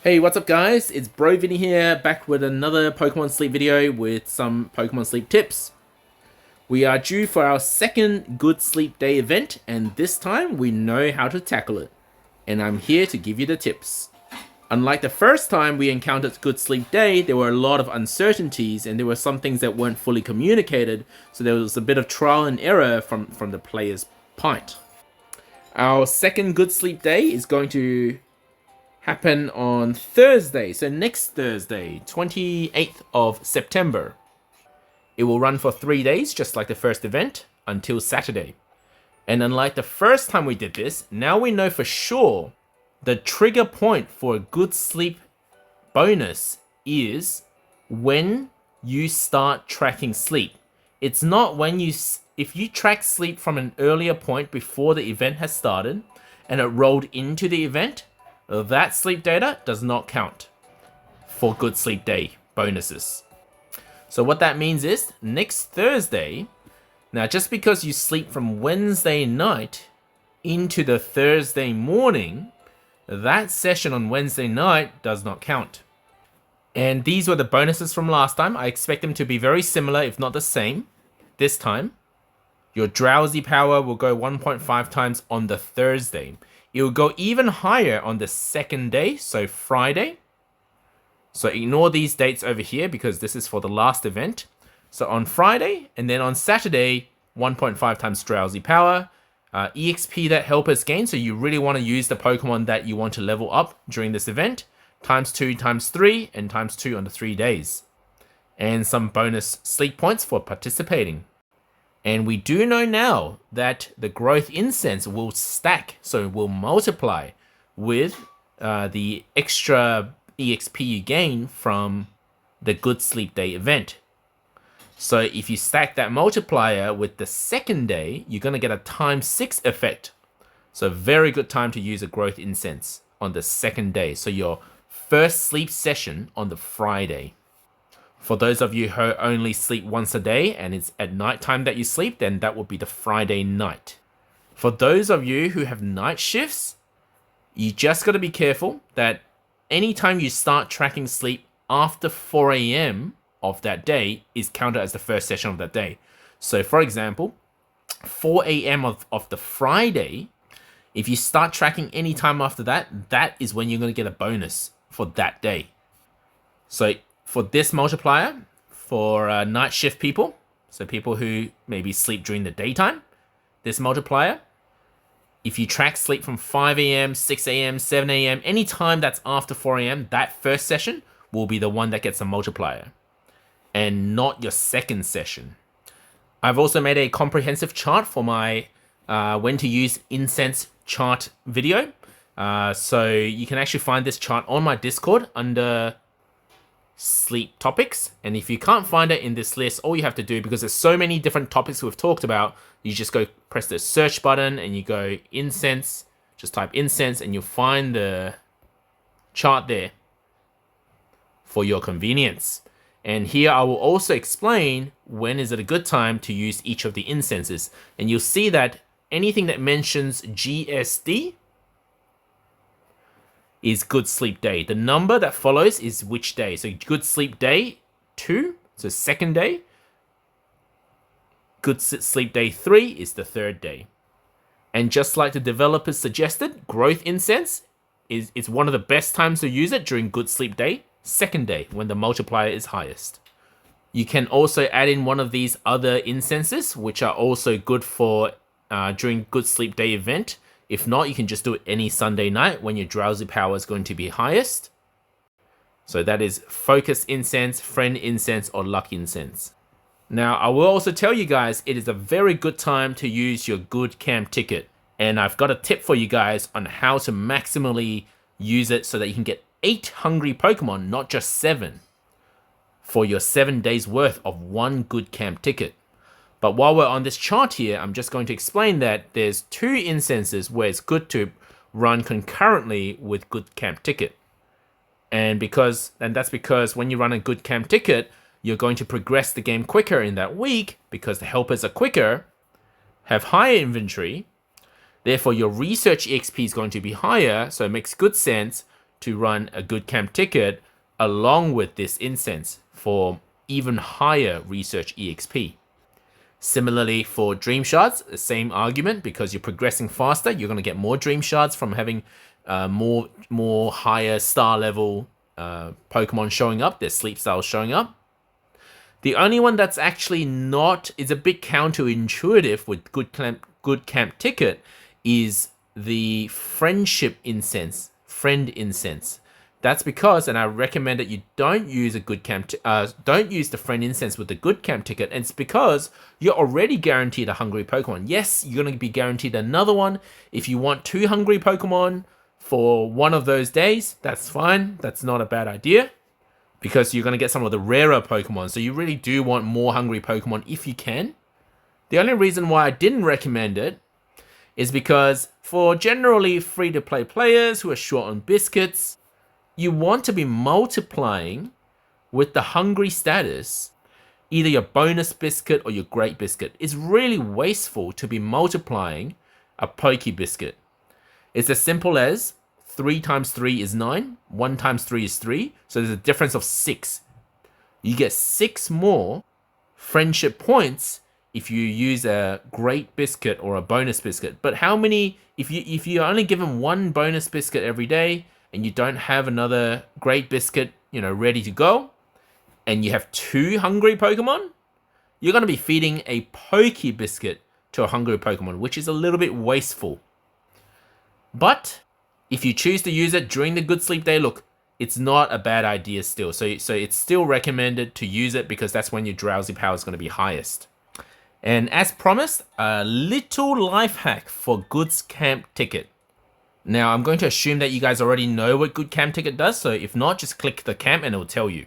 Hey, what's up guys? It's Vinny here, back with another Pokemon Sleep video with some Pokemon Sleep tips. We are due for our second Good Sleep Day event, and this time we know how to tackle it. And I'm here to give you the tips. Unlike the first time we encountered Good Sleep Day, there were a lot of uncertainties and there were some things that weren't fully communicated, so there was a bit of trial and error from the player's part. Our second Good Sleep Day is going to happen on Thursday, so next Thursday, 28th of September. It will run for 3 days, just like the first event, until Saturday. And unlike the first time we did this, now we know for sure the trigger point for a good sleep bonus is when you start tracking sleep. It's not when if you track sleep from an earlier point before the event has started and it rolled into the event, that sleep data does not count for Good Sleep Day bonuses. So what that means is next Thursday, now just because you sleep from Wednesday night into the Thursday morning, that session on Wednesday night does not count. And these were the bonuses from last time. I expect them to be very similar, if not the same, this time. Your drowsy power will go 1.5 times on the Thursday. It will go even higher on the second day, so Friday. So ignore these dates over here because this is for the last event. So on Friday, and then on Saturday, 1.5 times drowsy power. EXP that helpers gain, so you really want to use the Pokemon that you want to level up during this event. Times 2, times 3, and times 2 on the 3 days. And some bonus sleep points for participating. And we do know now that the growth incense will stack, so it will multiply with the extra EXP you gain from the Good Sleep Day event. So if you stack that multiplier with the second day, you're going to get a times 6 effect. So very good time to use a growth incense on the second day. So your first sleep session on the Friday. For those of you who only sleep once a day and it's at night time that you sleep, then that would be the Friday night. For those of you who have night shifts, you just got to be careful that anytime you start tracking sleep after 4 a.m. of that day is counted as the first session of that day. So for example, 4 a.m. of the Friday, if you start tracking any time after that, that is when you're going to get a bonus for that day. So for this multiplier, for night shift people, so people who maybe sleep during the daytime, this multiplier, if you track sleep from 5 a.m., 6 a.m., 7 a.m., any time that's after 4 a.m., that first session will be the one that gets a multiplier, and not your second session. I've also made a comprehensive chart for my when to use Incense chart video. So you can actually find this chart on my Discord under sleep topics, and if you can't find it in this list, all you have to do, because there's so many different topics we've talked about, you just go press the search button and you go Incense, just type Incense and you'll find the chart there for your convenience. And here I will also explain when is it a good time to use each of the incenses, and you'll see that anything that mentions GSD is Good Sleep Day. The number that follows is which day. So Good Sleep Day 2, so second day. Good Sleep Day 3 is the third day. And just like the developers suggested, Growth Incense is one of the best times to use it during Good Sleep Day, second day, when the multiplier is highest. You can also add in one of these other incenses, which are also good for during Good Sleep Day event. If not, you can just do it any Sunday night when your drowsy power is going to be highest. So that is Focus Incense, Friend Incense, or Luck Incense. Now, I will also tell you guys, it is a very good time to use your good camp ticket. And I've got a tip for you guys on how to maximally use it so that you can get 8 hungry Pokemon, not just 7, for your 7 days worth of one good camp ticket. But while we're on this chart here, I'm just going to explain that there's 2 incenses where it's good to run concurrently with Good Camp Ticket. And that's because when you run a Good Camp Ticket, you're going to progress the game quicker in that week because the helpers are quicker, have higher inventory, Therefore, your research EXP is going to be higher, so it makes good sense to run a good camp ticket along with this incense for even higher research EXP. Similarly for dream shards, the same argument, because you're progressing faster, you're going to get more dream shards from having more higher star level Pokemon showing up, their sleep styles showing up. The only one that's actually not, is a bit counterintuitive with good camp ticket, is the friendship incense, friend incense. That's because, and I recommend that you don't use a good camp, don't use the friend incense with the good camp ticket. And it's because you're already guaranteed a hungry Pokemon. Yes, you're going to be guaranteed another one. If you want 2 hungry Pokemon for one of those days, that's fine. That's not a bad idea, because you're going to get some of the rarer Pokemon. So you really do want more hungry Pokemon if you can. The only reason why I didn't recommend it is because for generally free-to-play players who are short on biscuits, you want to be multiplying with the hungry status, either your bonus biscuit or your great biscuit. It's really wasteful to be multiplying a Poke Biscuit. It's as simple as 3 times 3 is 9, 1 times 3 is 3, so there's a difference of 6. You get 6 more friendship points if you use a great biscuit or a bonus biscuit. But how many, if you're only given 1 bonus biscuit every day, and you don't have another great biscuit, ready to go, and you have 2 hungry Pokemon, you're going to be feeding a Poke Biscuit to a hungry Pokemon, which is a little bit wasteful. But if you choose to use it during the good sleep day, look, it's not a bad idea still. So it's still recommended to use it, because that's when your drowsy power is going to be highest. And as promised, a little life hack for Goods Camp Ticket. Now, I'm going to assume that you guys already know what Good Camp Ticket does, so if not, just click the camp and it will tell you.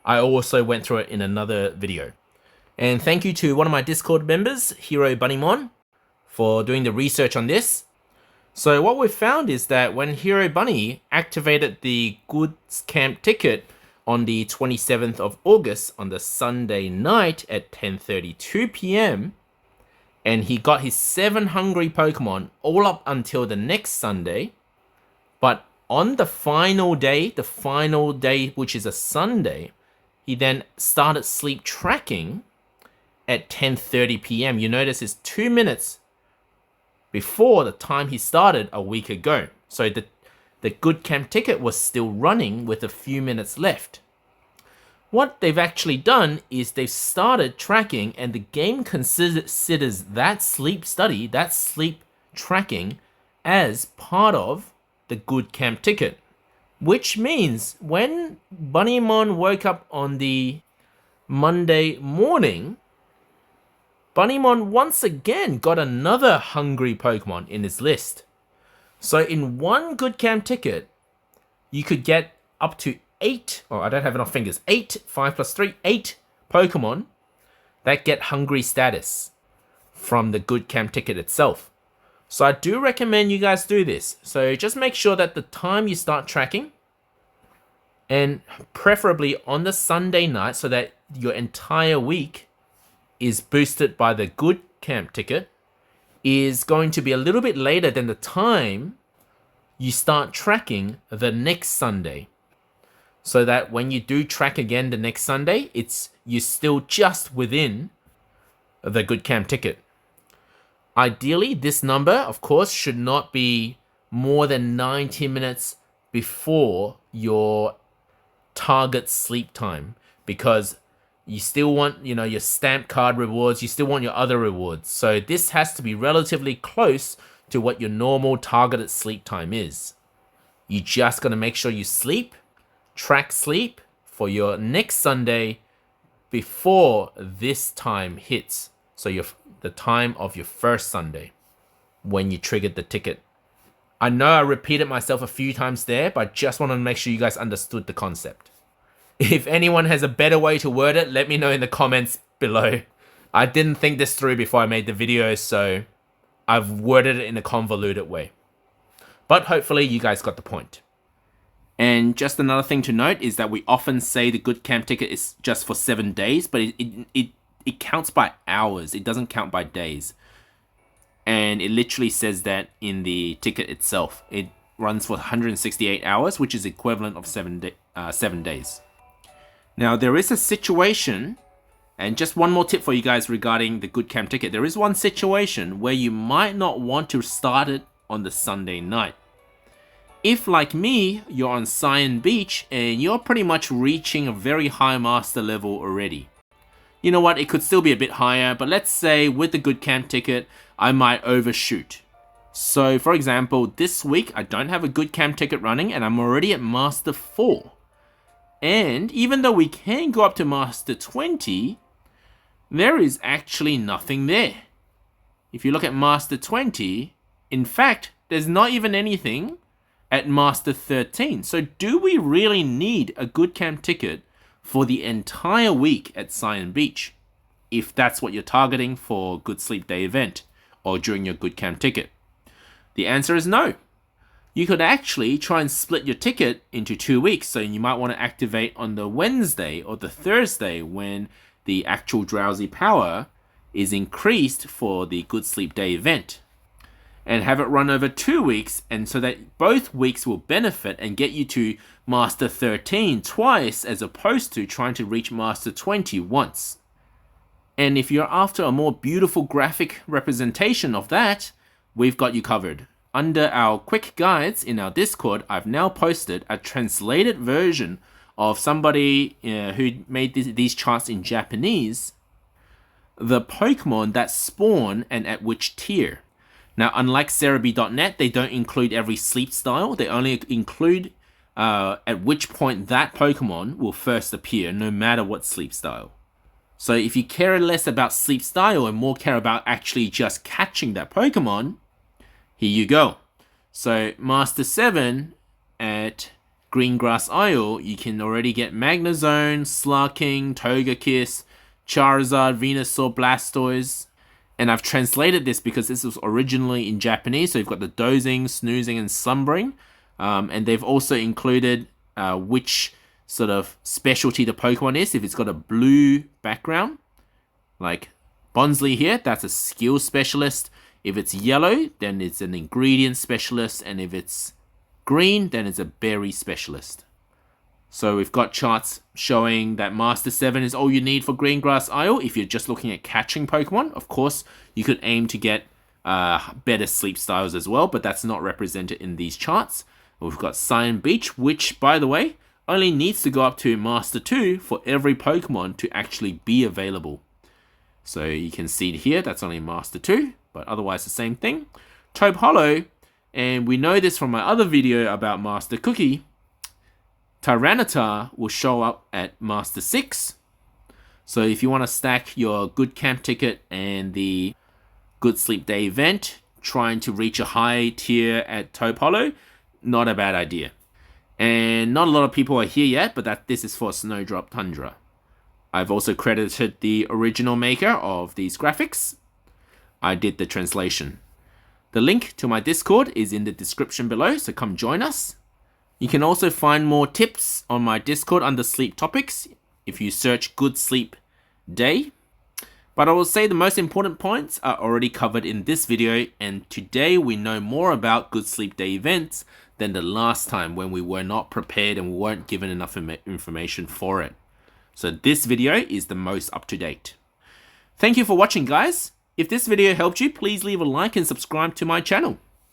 I also went through it in another video. And thank you to one of my Discord members, Hero Bunnymon, for doing the research on this. So what we've found is that when Hero Bunny activated the Good Camp Ticket on the 27th of August on the Sunday night at 10:32 p.m., and he got his 7 hungry Pokemon all up until the next Sunday. But on the final day, which is a Sunday, he then started sleep tracking at 10:30 p.m. You notice it's 2 minutes before the time he started a week ago. So the Good Camp Ticket was still running with a few minutes left. What they've actually done is they've started tracking, and the game considers that sleep study, that sleep tracking, as part of the Good Camp Ticket. Which means when Bunnymon woke up on the Monday morning, Bunnymon once again got another hungry Pokemon in his list. So in one Good Camp Ticket, you could get up to 8, I don't have enough fingers, 8, 5 plus 3, 8 Pokemon that get hungry status from the Good Camp Ticket itself. So I do recommend you guys do this. So just make sure that the time you start tracking, and preferably on the Sunday night, so that your entire week is boosted by the Good Camp Ticket, is going to be a little bit later than the time you start tracking the next Sunday. So that when you do track again the next Sunday, you're still just within the Good Camp Ticket. Ideally, this number, of course, should not be more than 90 minutes before your target sleep time, because you still want, your stamp card rewards, you still want your other rewards. So this has to be relatively close to what your normal targeted sleep time is. You just got to make sure you track sleep for your next Sunday before this time hits. So the time of your first Sunday when you triggered the ticket. I know I repeated myself a few times there, but I just want to make sure you guys understood the concept. If anyone has a better way to word it, let me know in the comments below. I didn't think this through before I made the video, so I've worded it in a convoluted way. But hopefully you guys got the point. And just another thing to note is that we often say the Good Camp Ticket is just for 7 days, but it counts by hours. It doesn't count by days. And it literally says that in the ticket itself. runs for 168 hours, which is equivalent of 7 days. Now, there is a situation, and just one more tip for you guys regarding the good camp ticket. There is one situation where you might not want to start it on the Sunday night. If, like me, you're on Cyan Beach and you're pretty much reaching a very high master level already. You know what, it could still be a bit higher, but let's say with the good camp ticket, I might overshoot. So, for example, this week I don't have a good camp ticket running and I'm already at Master 4. And even though we can go up to Master 20, there is actually nothing there. If you look at Master 20, in fact, there's not even anything at Master 13. So do we really need a good camp ticket for the entire week at Cyan Beach, if that's what you're targeting for Good Sleep Day event or during your good camp ticket? The answer is no. You could actually try and split your ticket into 2 weeks. So you might want to activate on the Wednesday or the Thursday when the actual drowsy power is increased for the Good Sleep Day event, and have it run over 2 weeks, and so that both weeks will benefit and get you to Master 13 twice as opposed to trying to reach Master 20 once. And if you're after a more beautiful graphic representation of that, we've got you covered. Under our quick guides in our Discord, I've now posted a translated version of somebody who made these charts in Japanese, the Pokemon that spawn and at which tier. Now, unlike Cerebi.net, they don't include every sleep style. They only include at which point that Pokemon will first appear, no matter what sleep style. So if you care less about sleep style and more care about actually just catching that Pokemon, here you go. So Master 7 at Greengrass Isle, you can already get Magnezone, Slurking, Togekiss, Charizard, Venusaur, Blastoise. And I've translated this because this was originally in Japanese. So you've got the dozing, snoozing, and slumbering. And they've also included which sort of specialty the Pokemon is. If it's got a blue background, like Bonsley here, that's a skill specialist. If it's yellow, then it's an ingredient specialist. And if it's green, then it's a berry specialist. So we've got charts showing that Master 7 is all you need for Greengrass Isle. If you're just looking at catching Pokemon, of course, you could aim to get better sleep styles as well, but that's not represented in these charts. We've got Cyan Beach, which, by the way, only needs to go up to Master 2 for every Pokemon to actually be available. So you can see here, that's only Master 2, but otherwise the same thing. Taupe Hollow, and we know this from my other video about Master Cookie, Tyranitar will show up at Master 6. So if you want to stack your good camp ticket and the Good Sleep Day event, trying to reach a high tier at Taupe Hollow, not a bad idea. And not a lot of people are here yet, but this is for Snowdrop Tundra. I've also credited the original maker of these graphics. I did the translation. The link to my Discord is in the description below, so come join us. You can also find more tips on my Discord under sleep topics if you search Good Sleep Day. But I will say the most important points are already covered in this video, and today we know more about Good Sleep Day events than the last time when we were not prepared and we weren't given enough information for it. So this video is the most up to date. Thank you for watching, guys. If this video helped you, please leave a like and subscribe to my channel.